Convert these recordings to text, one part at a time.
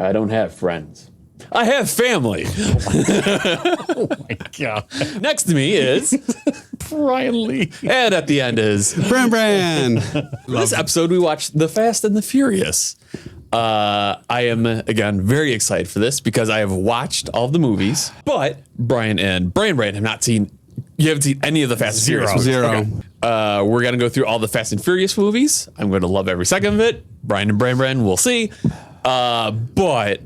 I don't have friends. I have family. Oh my God. Next to me is Brian Lee. And at the end is Bran. this episode we watched The Fast and the Furious. I am, again, very excited for this because I have watched all of the movies, but Brian and Brian have not seen, you haven't seen any of the Fast and Furious movies. Zero. Okay. We're going to go through all the Fast and Furious movies. I'm going to love every second of it. Brian and Brian, we'll see. But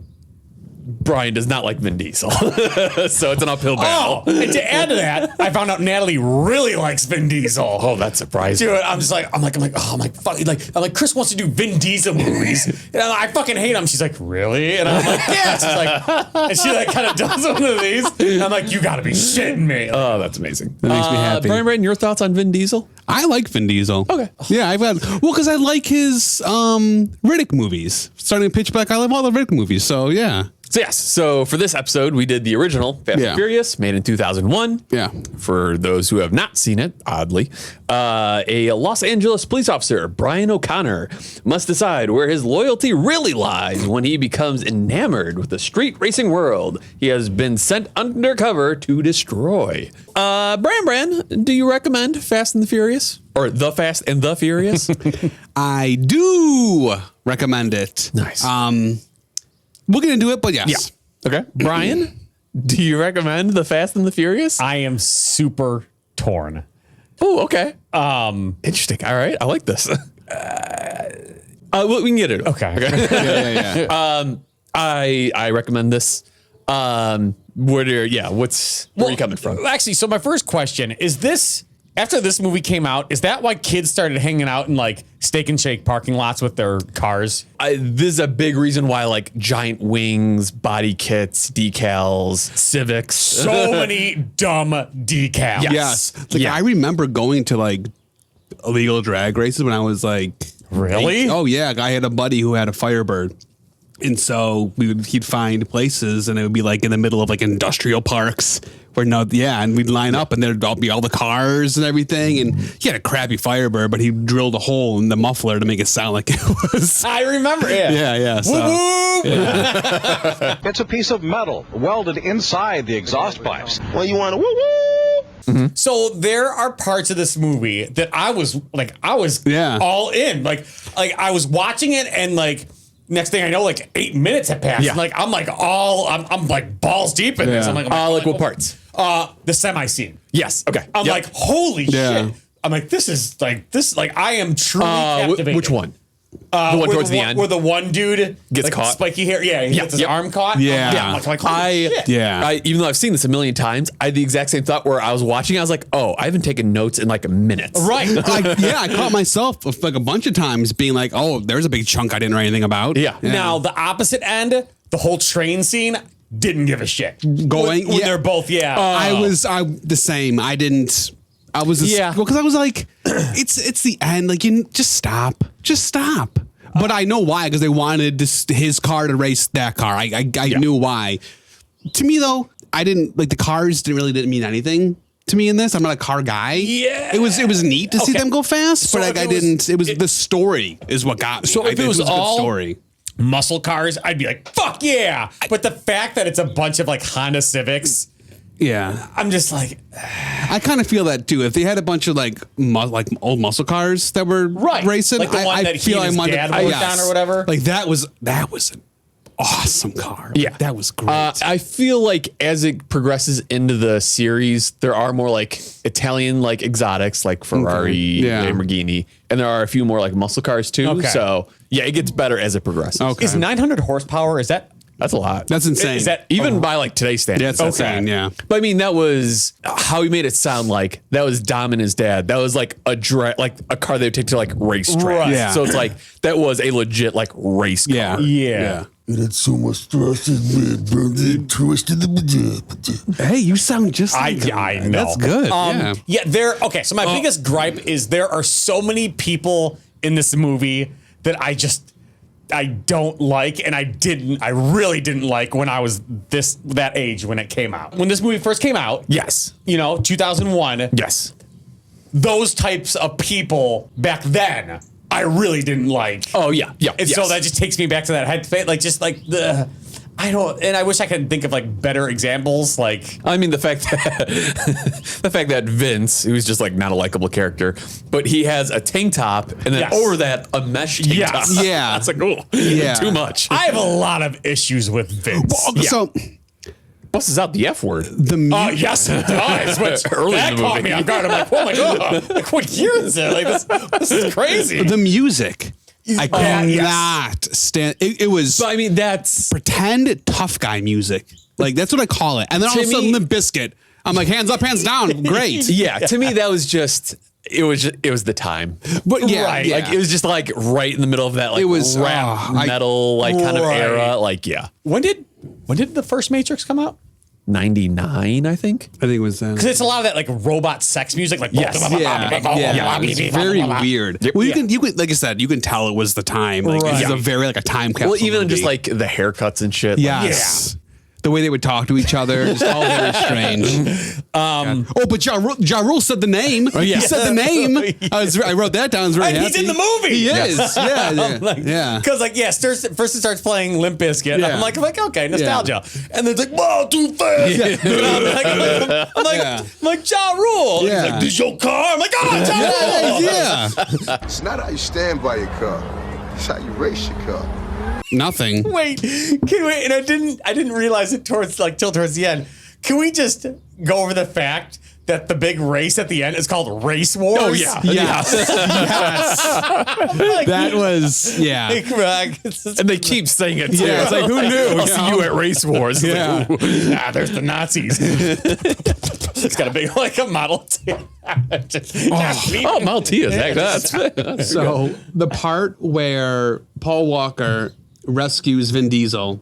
Brian does not like Vin Diesel. So it's an uphill battle. Oh, and to add to that, I found out Natalie really likes Vin Diesel. Oh, that's surprising. Dude, I'm like, Chris wants to do Vin Diesel movies. And I fucking hate him. She's like, really? And I'm like, yeah. She's like, and she like kind of does one of these. And I'm like, you gotta be shitting me. Oh, that's amazing. That makes me happy. Brian, your thoughts on Vin Diesel? I like Vin Diesel. Okay. Yeah, because I like his Riddick movies. Starting Pitch Black, I love all the Riddick movies. So yeah. So yes, so for this episode, we did the original Fast and Furious, made in 2001. Yeah. For those who have not seen it, oddly, a Los Angeles police officer, Brian O'Connor, must decide where his loyalty really lies when he becomes enamored with the street racing world he has been sent undercover to destroy. Brian, do you recommend Fast and the Furious? Or The Fast and the Furious? I do recommend it. Nice. We'll get into it, but yes. Yeah. Okay. Brian, do you recommend The Fast and the Furious? I am super torn. Oh, okay. Interesting. All right. I like this. We can get it. Okay. Yeah. I recommend this. Where are you coming from? Actually, so my first question is this. After this movie came out, is that why kids started hanging out in like Steak and Shake parking lots with their cars? This is a big reason why like giant wings, body kits, decals, Civics. So many dumb decals. Yes. I remember going to like illegal drag races when I was like, really? 8. Oh yeah. I had a buddy who had a Firebird. And so he'd find places and it would be like in the middle of like industrial parks and we'd line up and there'd all be all the cars and everything. And he had a crappy Firebird, but he drilled a hole in the muffler to make it sound like it was. I remember it. Yeah. So, It's a piece of metal welded inside the exhaust pipes. Well, you want to woo woo? So there are parts of this movie that I was all in. Like I was watching it and like next thing I know, like 8 minutes have passed. Yeah. Like I'm like balls deep in this. I'm like, what parts? The semi scene. Yes. Okay. I'm like, holy Yeah. shit. I'm like, this is like I am truly captivated. Which one? The one towards the end? Where the one dude Gets like, caught? Spiky hair. Yeah, he gets his arm caught. Yeah. I'm like, holy shit. Even though I've seen this a million times, I had the exact same thought where I was watching. I was like, oh, I haven't taken notes in like a minute. Right. I caught myself like a bunch of times being like, oh, there's a big chunk I didn't know anything about. Yeah. Now, the opposite end, the whole train scene, didn't give a shit. Going, when they're both, I was the same. I didn't. I was because I was like, it's the end. Like, just stop. But I know why, because they wanted his car to race that car. I knew why. To me though, I didn't like the cars. Didn't mean anything to me in this. I'm not a car guy. Yeah, it was neat to see them go fast, so but like, the story is what got me. So if it was a all good story. Muscle cars, I'd be like, fuck yeah. But the fact that it's a bunch of like Honda Civics, yeah, I'm just like, I kind of feel that too. If they had a bunch of like old muscle cars that were racing, like the one that he and his dad worked on or whatever. Like that was an awesome car. Yeah, that was great. I feel like as it progresses into the series, there are more like Italian like exotics, like Ferrari, Lamborghini, and there are a few more like muscle cars too. Okay. So yeah, it gets better as it progresses. Okay. Is 900 horsepower? That's a lot. That's insane. Is that even by like today's standards? That's insane. Yeah. But I mean, that was how he made it sound like that was Dom and his dad. That was like a car they would take to like racetrack. Right. Yeah. So it's like that was a legit like race car. Yeah. It had so much thrust in me, it burned the twist in the Hey, you sound just like I know. That's good. Okay, so my biggest gripe is there are so many people in this movie that I don't like, and I really didn't like when I was that age when it came out. When this movie first came out, Yes. 2001. Yes. Those types of people back then I really didn't like. Oh yeah, yeah. And so yes. that just takes me back to that head fate, like just like the. I don't, and I wish I could think of like better examples. Like, I mean, the fact that Vince, who's just like not a likable character, but he has a tank top, and then Yes. over that a mesh tank top. Yeah. That's like, cool. Yeah. Too much. I have a lot of issues with Vince. So Busses out the F word. the mu- Yes, it does. Which Early that in the caught movie. me off guard. I'm like, oh my god, like what year is it? Like this is crazy. the music. I could yes. not stand. It was So I mean, that's pretend tough guy music. Like that's what I call it. And then all of a To sudden, me- the biscuit. I'm like, hands up, hands down. Great. yeah. To me, that was just. It was the time. But yeah, Right. yeah. Like it was just like right in the middle of that like It was, rap metal like kind of Right. era. Like yeah, When did the first Matrix come out? 99, I think. I think it was. Because it's a lot of that like robot sex music, like Yes. Yeah, it's very weird. Well, you could, like I said, you can tell it was the time. Like Right. it's a very like a time capsule. Well, even just movie. like the haircuts and shit. like, yes, the way they would talk to each other, it's all very strange. But Ja Rule said the name. He said the name. I wrote that down. I was very And happy. he's in the movie. He is. Yeah. Because first it starts playing Limp Bizkit. Yeah. I'm like, okay, nostalgia. And then it's like, whoa, too fast. And I'm like, Ja Rule. Yeah. He's like, this your car? I'm like, oh, Ja Rule. Yeah. It's not how you stand by your car. It's how you race your car. Nothing. Wait, and I didn't realize it till towards the end. Can we just go over the fact that the big race at the end is called Race Wars? Oh yeah. Yes. Like, That was And they keep saying it too. Yeah. It's like, who knew? I'll see you at Race Wars. It's Yeah. like, ooh. there's the Nazis. It's got a big like a Model T. Oh, Model T is that's So the part where Paul Walker rescues Vin Diesel.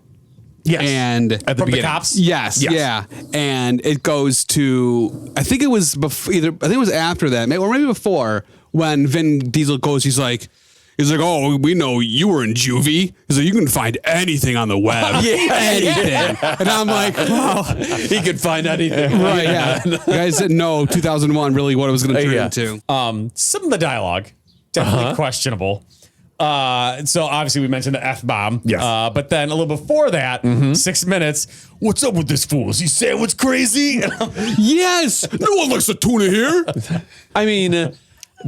Yes. And At the From the beginning. cops? yes, yeah, and it goes to I think it was before I think it was after that, or maybe before when Vin Diesel goes. He's like, oh, we know you were in juvie. He's like, you can find anything on the web, anything. And I'm like, oh, He could find anything. right, yeah. You guys didn't know 2001 really what it was going to turn Yeah. into. Some of the dialogue definitely questionable. So obviously we mentioned the F-bomb. Yes. But then a little before that, 6 minutes. What's up with this fool? Is he sandwich crazy? Yes, no one likes the tuna here. I mean,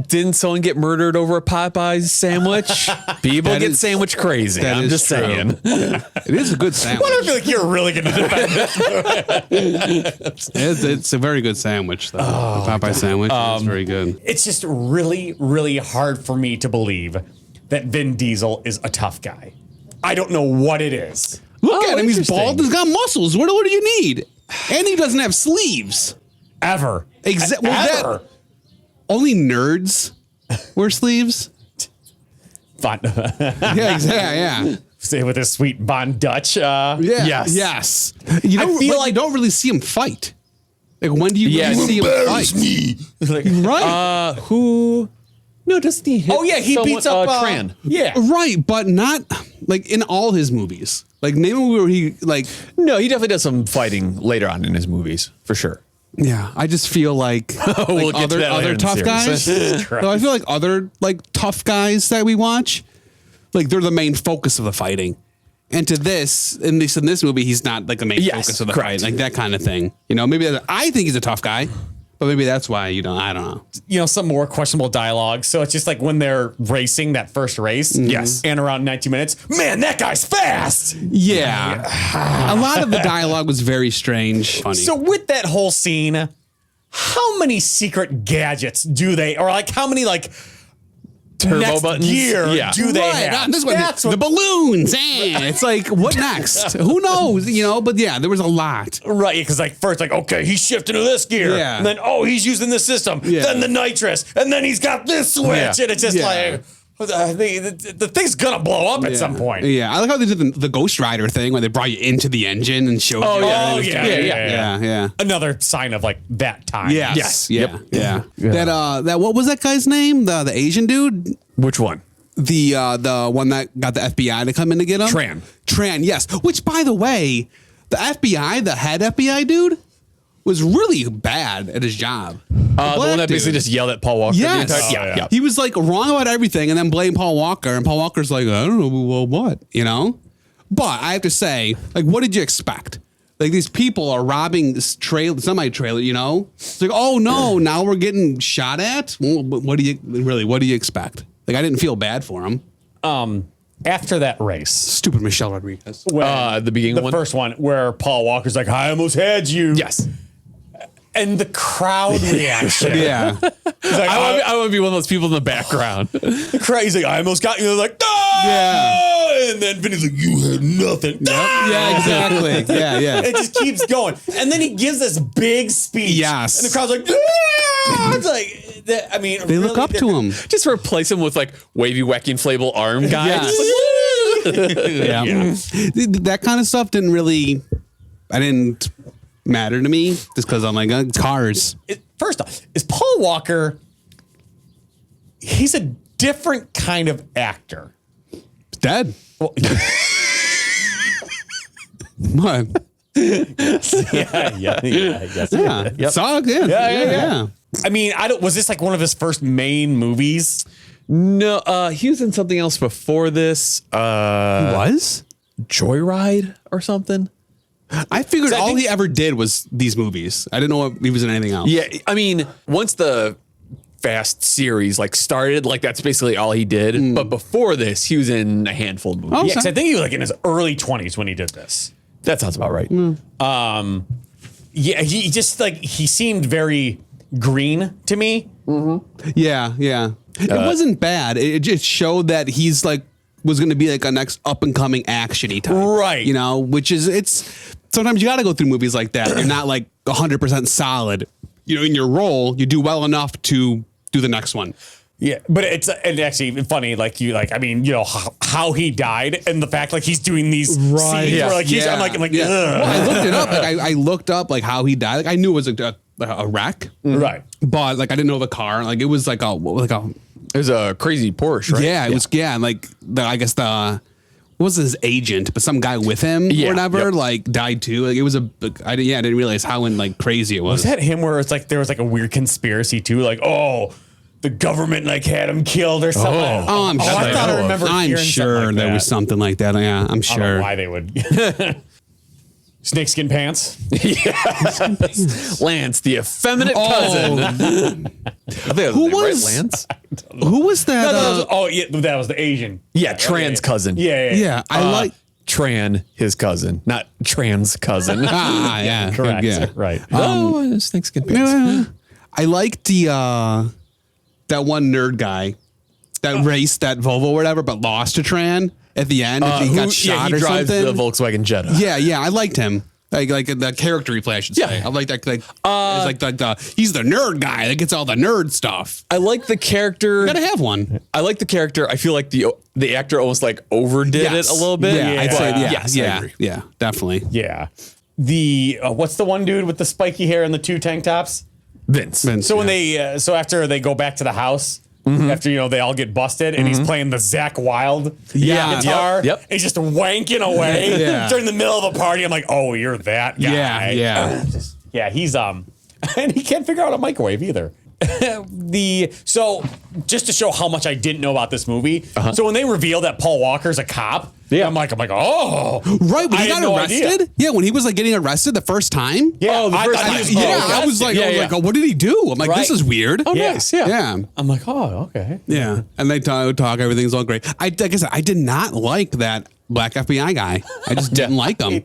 didn't someone get murdered over a Popeyes sandwich? People That get is- sandwich crazy. that I'm is just true. saying. It is a good sandwich. Why do I feel like you're really going to defend this? It's a very good sandwich, though. The Popeye sandwich is very good. It's just really, really hard for me to believe that Vin Diesel is a tough guy. I don't know what it is. Look Oh, at him. He's interesting. bald. He's got muscles. What do you need? And he doesn't have sleeves. Ever. Well, only nerds wear sleeves. Fun. Yeah, exactly. Yeah. Say with this sweet Von Dutch. Yeah. Yes. Yes. You I don't, feel but like- you don't really see him fight. Like, when do you Yeah, really see him Embarrass fight? me. Right. Who? No, doesn't he hit Oh, yeah, he someone, beats up Tran. Yeah. Right, but not like in all his movies. Like, name a movie where he like. No, he definitely does some fighting later on in his movies, for sure. Yeah, I just feel like, We'll get to that later other in the tough series. guys. No, I feel like other like tough guys that we watch, like they're the main focus of the fighting. And to this, at least in this movie, he's not like the main Yes, focus of the correct. fight, like that kind of thing. You know, maybe I think he's a tough guy, but maybe that's why I don't know. You know, some more questionable dialogue. So it's just like when they're racing that first race. Yes. And around 19 minutes, man, that guy's fast. Yeah, a lot of the dialogue was very strange, funny. So with that whole scene, how many secret gadgets do they, or like how many like Turbo next buttons? gear Yeah. do they right, have? this one, That's the what, balloons. It's like, what next? Who knows? You know, but yeah, there was a lot. right, because like first like, okay, he's shifting to this gear. Yeah. And then, oh, he's using this system. Yeah. Then the nitrous. And then he's got this switch. Yeah. And it's just Yeah. like, the thing's gonna blow up at some point. Yeah, I like how they did the Ghost Rider thing where they brought you into the engine and showed Oh, you. yeah. everything was yeah, doing. yeah. yeah. Another sign of like that time. Yes. Yep. Yeah. That what was that guy's name? The Asian dude? Which one? The one that got the FBI to come in to get him? Tran. Tran, yes. Which, by the way, the FBI, the head FBI dude, was really bad at his job. The one that basically just yelled at Paul Walker. Yes. The entire, yeah. He was like wrong about everything and then blamed Paul Walker. And Paul Walker's like, I don't know, well, what? You know? But I have to say, like, what did you expect? Like, these people are robbing this semi-trailer, you know? It's like, oh, no, now we're getting shot at? Well, what do you expect? Like, I didn't feel bad for him. After that race, Stupid Michelle Rodriguez. The beginning one? the first one, where Paul Walker's like, I almost had you. Yes. And the crowd reaction. Yeah. He's like, I want to be one of those people in the background. the crowd, he's like, I almost got you. They're like, no! Yeah. And then Vinny's like, you had nothing. No! Yeah, exactly. Yeah. It just keeps going. And then he gives this big speech. Yes. And the crowd's like, ah! It's like, I mean, They look up to him. Just replace him with like wavy, wacky, inflatable arm guys. Yeah. That kind of stuff didn't matter to me just because I'm like, cars. First off, is Paul Walker, he's a different kind of actor. Dead. Well, What? yeah. Yeah. Saw it, yeah. I mean, was this like one of his first main movies? No, he was in something else before this. He was? Joyride or something. I figured So I all think- he ever did was these movies. I didn't know he was in anything else. Yeah, I mean, once the Fast series like started, like that's basically all he did. But before this, he was in a handful of movies. Oh, Yeah, 'cause okay. I think he was like in his early 20s when he did this. That sounds about right. Yeah, he just like, he seemed very green to me. Yeah. It wasn't bad. It just showed that he's like, was going to be like a next up and coming action-y type. Right. You know, which is, sometimes you got to go through movies like that. You're not like 100% solid. You know, in your role, you do well enough to do the next one. Yeah, but it's actually funny, like I mean, you know how he died, and the fact like he's doing these scenes where like he's, I'm like, yeah. ugh. Well, I looked it up. Like I looked up like how he died. Like I knew it was a wreck, Right. but like I didn't know the car. Like it was like a It was a crazy Porsche, right? yeah. It was like I guess what was his agent, but some guy with him Yeah, or whatever yep. like died too. Like it was I didn't realize how like crazy it was. Was that him where it's like there was like a weird conspiracy too, like the government like had him killed or something? Oh, I'm sure. I thought I remember. I'm hearing sure something like there that. was something like that. Yeah, I'm I don't know sure. why they would. Snakeskin pants. Lance, the effeminate cousin. I think that was Who his name, right? was- Lance? Who was that? That was the Asian. Yeah, Tran's cousin. Yeah. Yeah, I like. Tran, his cousin, not Tran's cousin. Yeah, Correct. Yeah. Right. Oh, snakeskin pants. I liked the that one nerd guy that raced that Volvo or whatever, but lost to Tran at the end. He got shot he or drives something. the Volkswagen Jetta. Yeah, I liked him. Like the character he played, I should say. Yeah. I like that. He's the nerd guy that gets all the nerd stuff. I like the character. Gotta have one. I like the character. I feel like the actor almost like overdid it a little bit. Yeah, I'd say Yes, I agree. yeah, definitely. Yeah. The what's the one dude with the spiky hair and the two tank tops? Vince. So when they after they go back to the house. After they all get busted and he's playing the Zakk Wylde guitar, Yep. he's just wanking away Yeah. during the middle of a party. I'm like, oh, you're that guy. Yeah. He's and he can't figure out a microwave either. So just to show how much I didn't know about this movie. So when they reveal that Paul Walker's a cop, I'm like, oh, Right, when I he had got no arrested. idea. Yeah, when he was like getting arrested the first time. Yeah, Oh, the first thought he time. was I was like, oh, what did he do? I'm like, this Right. is weird. Oh, Yeah. nice. Yeah. Yeah. I'm like, oh, okay. Yeah. And they talk, everything's all great. Like I said, I did not like that black FBI guy. I just didn't like him.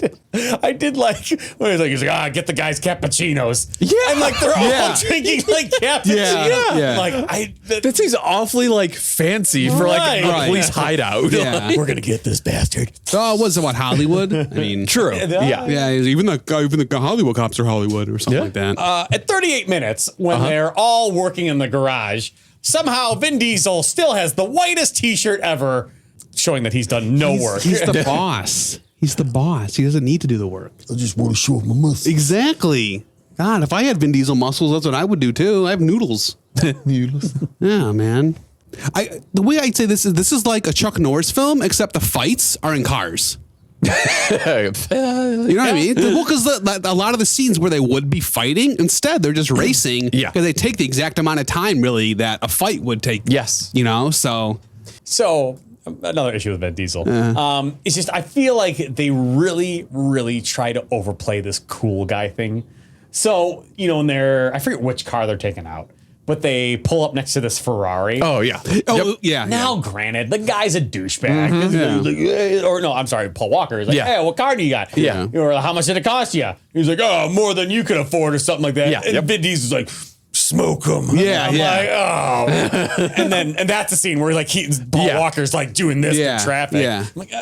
I did like when he's like, get the guys cappuccinos. Yeah. And like they're all Yeah. drinking like cappuccino. Yeah. Like That seems awfully like fancy for like a Right. police hideout. Yeah. we're gonna get this bastard. Oh, was it what Hollywood? I mean, True. Yeah. Yeah, even the Hollywood cops are Hollywood or something like that. At 38 minutes, when they're all working in the garage, somehow Vin Diesel still has the whitest T-shirt ever, showing that he's done no work. He's the boss. He's the boss. He doesn't need to do the work. I just want to show off my muscles. Exactly. God, if I had Vin Diesel muscles, that's what I would do too. I have noodles. Yeah, man. The way I'd say this is like a Chuck Norris film, except the fights are in cars. You know what I mean? Well, because a lot of the scenes where they would be fighting, instead they're just racing. Yeah. Because they take the exact amount of time, really, that a fight would take. Yes. You know, so. So another issue with Vin Diesel. It's just I feel like they really, really try to overplay this cool guy thing. So, you know, when I forget which car they're taking out, but they pull up next to this Ferrari. Oh, yeah. Oh, yeah. Now, granted, the guy's a douchebag. He's like, "Hey," or no, I'm sorry, Paul Walker. He's like, Yeah. hey, what car do you got? Yeah. Or how much did it cost you? He's like, oh, more than you could afford or something like that. Yeah. And Yep. Vin Diesel's like, smoke him. Yeah, I'm yeah. like, oh. and that's the scene where like Paul Yeah. Walker's like doing this Yeah. in traffic. Yeah. I'm like,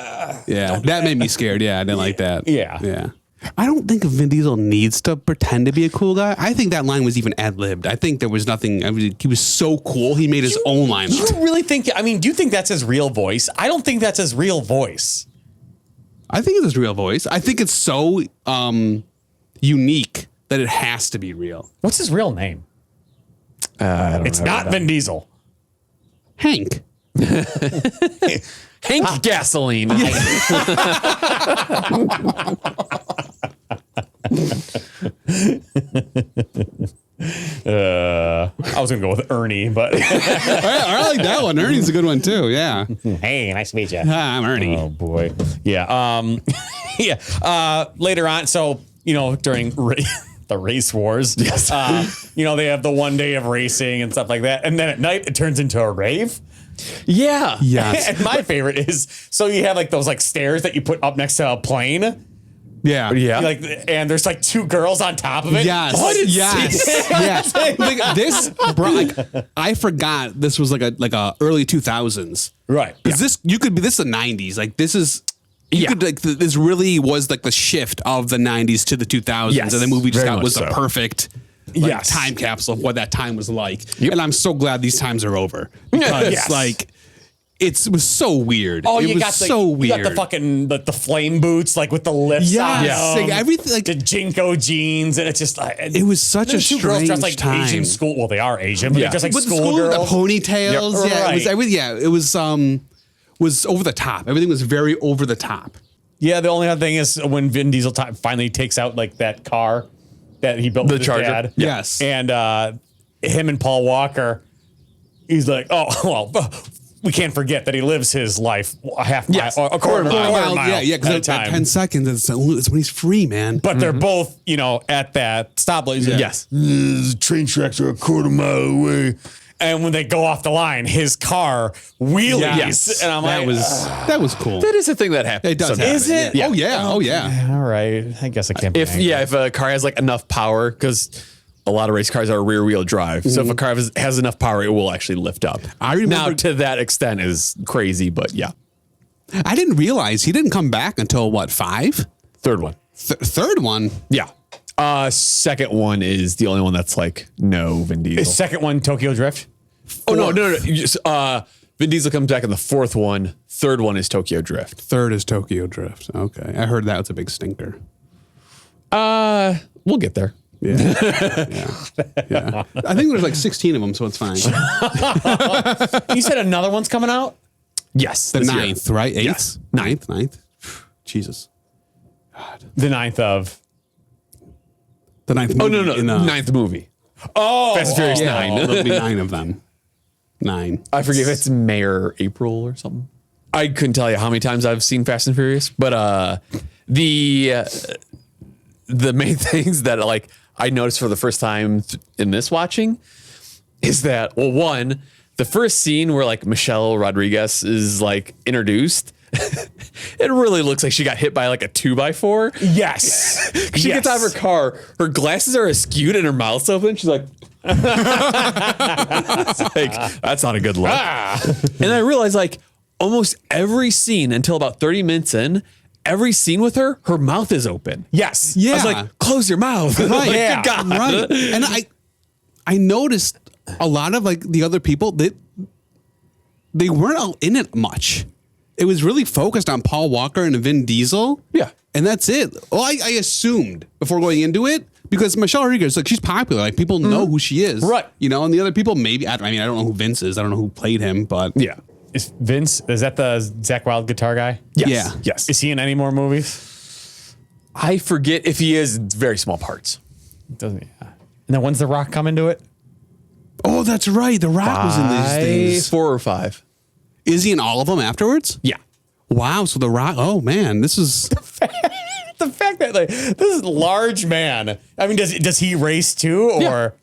Yeah. That made me scared. Yeah. I didn't like that. Yeah. Yeah. I don't think Vin Diesel needs to pretend to be a cool guy. I think that line was even ad-libbed. I think there was nothing. I mean, he was so cool. He made his own line. You really think? I mean, do you think that's his real voice? I don't think that's his real voice. I think it's his real voice. I think it's so unique that it has to be real. What's his real name? I don't It's know not about Vin Diesel. Hank. Hank Gasoline. I was gonna go with Ernie, but I like that one. Ernie's a good one too. Yeah. hey, nice to meet you. Hi, I'm Ernie. Oh boy, yeah, yeah. Later on, so you know, during the race wars, yes. You know, they have the one day of racing and stuff like that, and then at night it turns into a rave. Yeah. Yes. And my favorite is so you have like those like stairs that you put up next to a plane. Yeah. Yeah. Like, and there's like two girls on top of it. Yes. Oh, I didn't see yes. that. Yes. Like this, bro, like, I forgot this was like a early 2000s. Right. Because this is the 90s. Like this is. You Yeah. could like this really was like the shift of the 90s to the 2000s, Yes, and the movie just very was much a so. perfect Yes. time capsule of what that time was like. Yep. And I'm so glad these times are over because Yes. like it was so weird. Oh, it you was got the so weird. You got the fucking the flame boots like with the lifts on Yes. them. Like, everything, like- the Jinko jeans, and it's just like It was such a there's two girls dressed strange like time. Asian school. Well, they are Asian, but Yeah. they're just like With the schoolgirls. the ponytails. Yep. Yeah, Right. it was everything. Yeah, it was over the top. Everything was very over the top. Yeah, the only other thing is when Vin Diesel finally takes out like that car that he built The with his Charger. dad. Yes. And him and Paul Walker, he's like, oh, well, we can't forget that he lives his life a half mile, Yes. or a quarter mile, Yeah, at a because time. at 10 seconds, it's when he's free, man. But they're both, you know, at that stoplight. Yes. The train tracks are a quarter mile away. And when they go off the line, his car wheelies. Yes. And I'm that like, was cool. That is a thing that happens. It does sometimes. Is it? Yeah. Oh yeah. Oh yeah. all right. I guess I can't be angry. If a car has like enough power, because a lot of race cars are rear wheel drive. So if a car has enough power, it will actually lift up. I remember- now to that extent is crazy, but yeah. I didn't realize he didn't come back until what 5? Third one. Third one. Yeah. Second one is the only one that's like no Vin Diesel. His second one, Tokyo Drift. Oh no. You just, Vin Diesel comes back in the fourth one. Third one is Tokyo Drift. Third is Tokyo Drift. Okay, I heard that was a big stinker. We'll get there. Yeah. Yeah. I think there's like 16 of them, so it's fine. You said another one's coming out? Yes. The this year. 9th, right? 8th? Yes. 9th. Jesus. The 9th of. The 9th. Oh movie no. in, Ninth movie. Oh, Fast and Furious Yeah, 9. there'll be 9 of them. 9. I forget if it's May or April or something. I couldn't tell you how many times I've seen Fast and Furious, but the main things that like I noticed for the first time in this watching is that, well, one, the first scene where like Michelle Rodriguez is like introduced, it really looks like she got hit by like a 2x4. yes. She gets out of her car, her glasses are askew and her mouth's open. She's like, it's like, that's not a good look. And I realized like almost every scene until about 30 minutes in, every scene with her mouth is open. Yes. Yeah. I was like, close your mouth. Right. Like, Yeah. good God. Right. And I noticed a lot of like the other people that they weren't all in it much. It was really focused on Paul Walker and Vin Diesel. Yeah. And that's it. Well, I assumed before going into it, because Michelle Rodriguez, like she's popular. Like people know who she is. Right. You know, and the other people maybe, I don't know who Vince is. I don't know who played him, but Yeah. Is that the Zach Wild guitar guy? Yes. Yeah. Yes. Is he in any more movies? I forget if he is. Very small parts. Doesn't he? And then when's The Rock come into it? Oh, that's right. The Rock was in these things. 4 or 5. Is he in all of them afterwards? Yeah. Wow. So The Rock. Oh man, this is. The fact that like this is a large man. I mean, does he race too, or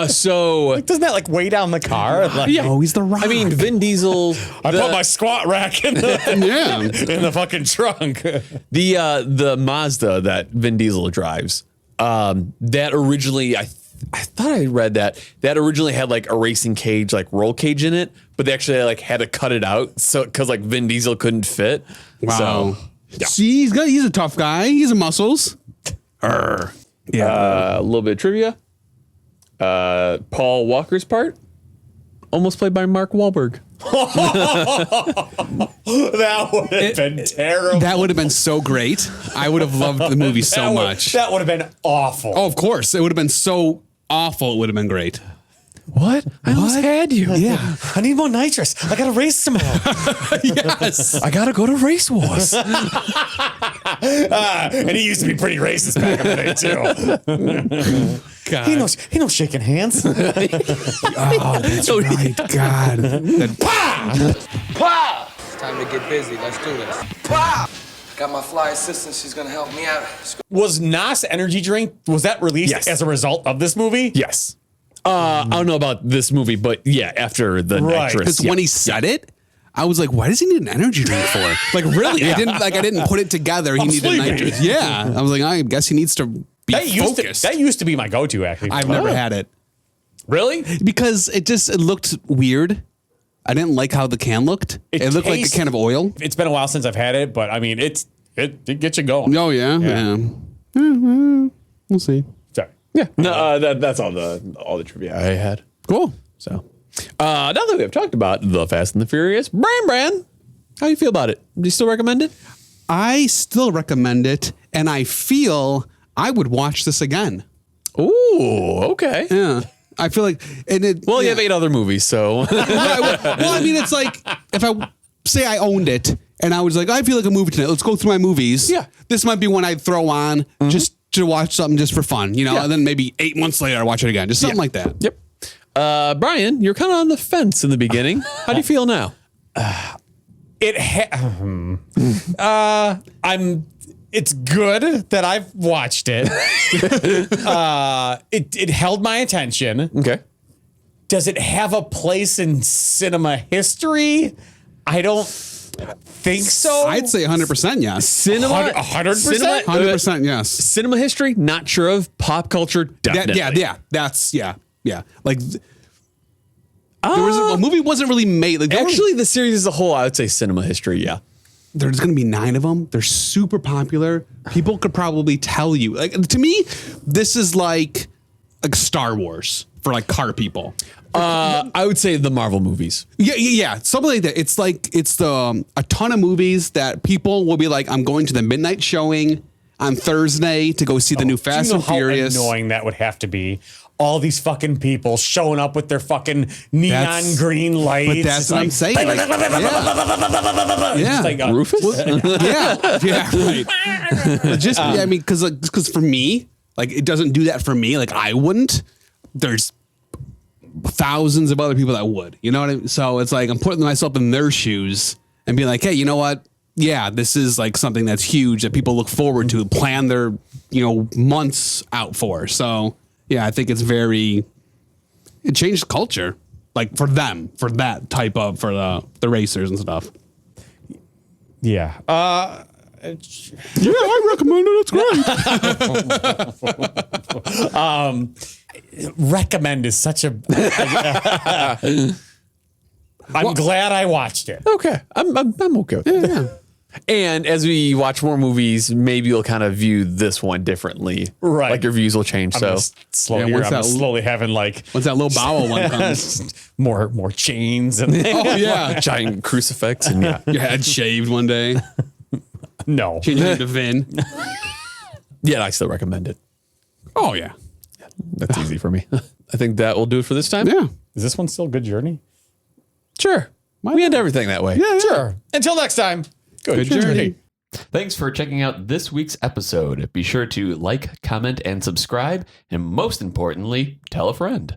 So doesn't that like weigh down the car? Like, Oh, he's The Rock. I mean, Vin Diesel. I put my squat rack in the yeah. in the fucking trunk. The Mazda that Vin Diesel drives. That originally I thought I read that originally had like a racing cage, like roll cage in it, but they actually like had to cut it out so because like Vin Diesel couldn't fit. Wow. So, See, he's a tough guy. He's a muscles. yeah. A little bit of trivia. Paul Walker's part, almost played by Mark Wahlberg. That would have been terrible. That would have been so great. I would have loved the movie so much. That would have been awful. Oh, of course. It would have been so awful. It would have been great. What? I almost had you. Yeah. I need more nitrous. I gotta race some more. Yes. I gotta go to Race Wars. And he used to be pretty racist back in the day too. God. He knows shaking hands. Oh, that's right. God. Time to get busy. Let's do this. Got my fly assistant. She's gonna help me out. Was Nas energy drink, was that released Yes. as a result of this movie? Yes. I don't know about this movie, but yeah, after the Right. nitrous. Because when he said it, I was like, why does he need an energy drink for? Like, really? I didn't put it together. He needed sleepy. nitrous. Yeah. I was like, I guess he needs to be focused. That used to be my go-to, actually. I've never had it. Really? Because it looked weird. I didn't like how the can looked. It looked like a can of oil. It's been a while since I've had it, but I mean, it gets you going. Oh, yeah. We'll see. Sorry. Yeah. No, that's all the trivia I had. Cool. So now that we have talked about The Fast and the Furious, Bran, how do you feel about it? Do you still recommend it? I still recommend it, and I feel I would watch this again. Ooh, okay. Yeah. I feel like, and it. Well, you yeah. have 8 other movies, so Well, I mean, it's like if I say I owned it and I was like, I feel like a movie tonight. Let's go through my movies. Yeah. This might be one I'd throw on just to watch something just for fun, you know, Yeah. and then maybe 8 months later I watch it again. Just something like that. Yep. Brian, you're kind of on the fence in the beginning. How do you feel now? It's good that I've watched it. It held my attention. Okay. Does it have a place in cinema history? I don't think so. I'd say 100% yes. Cinema, 100%? 100% yes. cinema history, not sure of. Pop culture, definitely. Yeah. Like, a movie wasn't really made. Like, Actually, the series as a whole, I would say cinema history, yeah. there's going to be 9 of them. They're super popular. People could probably tell you. Like, to me, this is like Star Wars for like car people. I would say the Marvel movies. Yeah, something like that. It's like a ton of movies that people will be like, I'm going to the midnight showing on Thursday to go see the new Fast and Furious. How annoying that would have to be. All these fucking people showing up with their fucking neon green lights. But that's It's what like, I'm saying. Like, yeah. it's like, Rufus? yeah, right. But just I mean, because for me, like it doesn't do that for me. Like I wouldn't. There's thousands of other people that would. You know what I mean? So it's like I'm putting myself in their shoes and being like, hey, you know what? Yeah, this is like something that's huge that people look forward to, plan their months out for. So yeah, I think it changed culture, like for them, for that type of for the racers and stuff. yeah. Yeah, I recommend it. It's great. Recommend is such a. I'm glad I watched it. Okay. I'm okay with that. Yeah. And as we watch more movies, maybe you'll kind of view this one differently. Right. Like your views will change. I'm So just slowly, Yeah, once I'm that- slowly having like Once that little bowel one comes. more chains and Oh yeah. giant crucifix and yeah. Your head shaved one day. no. Change your name to Vin. Yeah, I still recommend it. Oh yeah. That's easy for me. I think that will do it for this time. Yeah. Is this one still Good Journey? Sure. We end everything that way. Yeah, Sure. Until next time. Good journey. Thanks for checking out this week's episode. Be sure to like, comment, and subscribe. And most importantly, tell a friend.